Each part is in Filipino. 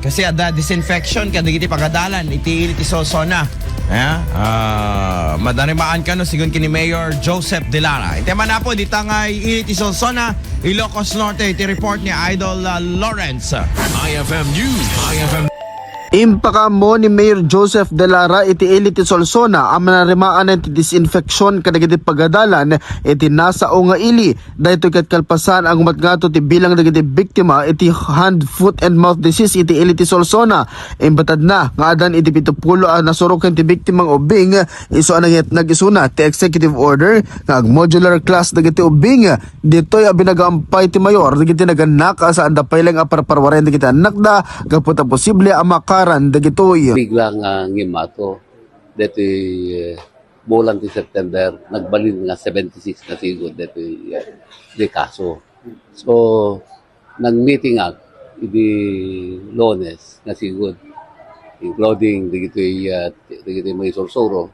kasi ada disinfection kadagiti pagadalan iti solsona. Madarimaan ka no sigun kini Mayor Joseph De Lara. Itema na po dita nga iti solsona Ilocos Norte iti report ni Idol Lawrence. IFM News. IFM Impaka mo ni Mayor Joseph De Lara iti iliti solsona ang manarimaan iti disinfection kadagiti pagadalan iti nasa o nga ili dahito ket kalpasan ang umatngato ti bilang dagiti biktima iti hand, foot and mouth disease iti iliti solsona. Imbatad na nga adan iti 70 ang nasurukan ti biktimang ubing iso anang nagisuna ti executive order nga modular class dagiti ubing ditoy a binagaampay ti mayor dagiti naganak sa andapay lang a parparwaren dagiti anak da gapot a posible a dagitoy. Biglang ngimato dito bulan ti September nagbalin nga 76 na sigod dito di kaso. So nag-meeting di Lunes na sigod including dito may sorsoro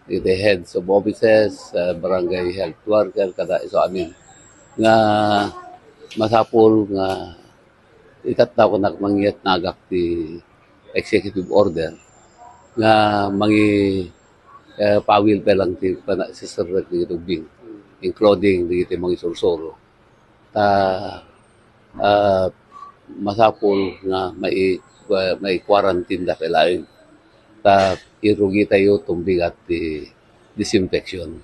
dito heads of offices, barangay health worker kada iso amin nga masapol nga ikataw ko mangyat nagak ti executive order nga mangi pawil pa lang ti siserret dito bing including dito mga sorsoro masapol nga may quarantine da pelain ta irugi tayo tumbigat ti disinfection.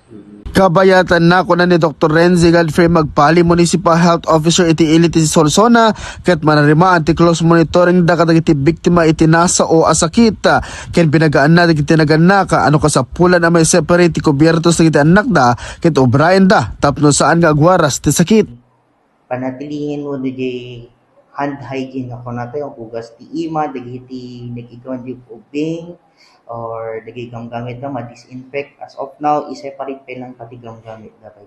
Kabayatan na ko na ni Dr. Renzi Godfrey Magpali, Municipal Health Officer iti iliti si Solsona, ket manarimaan ti close monitoring da kadagiti biktima iti nasa o asakit. Ken pinagaan na dagiti naganaka ano kasapulan na may separate ti kubiertos dagiti anak da ket obrayan da tapno saan nga agwaras ti sakit. Panatilihin mo di hand hygiene ako natin ang ugas ti ima dagiti nagigawan di ubing or dagay gamgamit na ma-disinfect. As of now, i-separate pa lang pati gamgamit na kay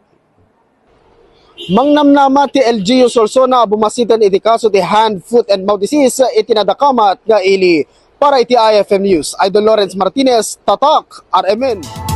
Mangnamnama ti LGU Solsona bumasitan iti kaso ti hand, foot and mouth disease iti nadakamat nga ili. Para iti IFM News, Idol Lawrence Martinez, Tatak, RMN.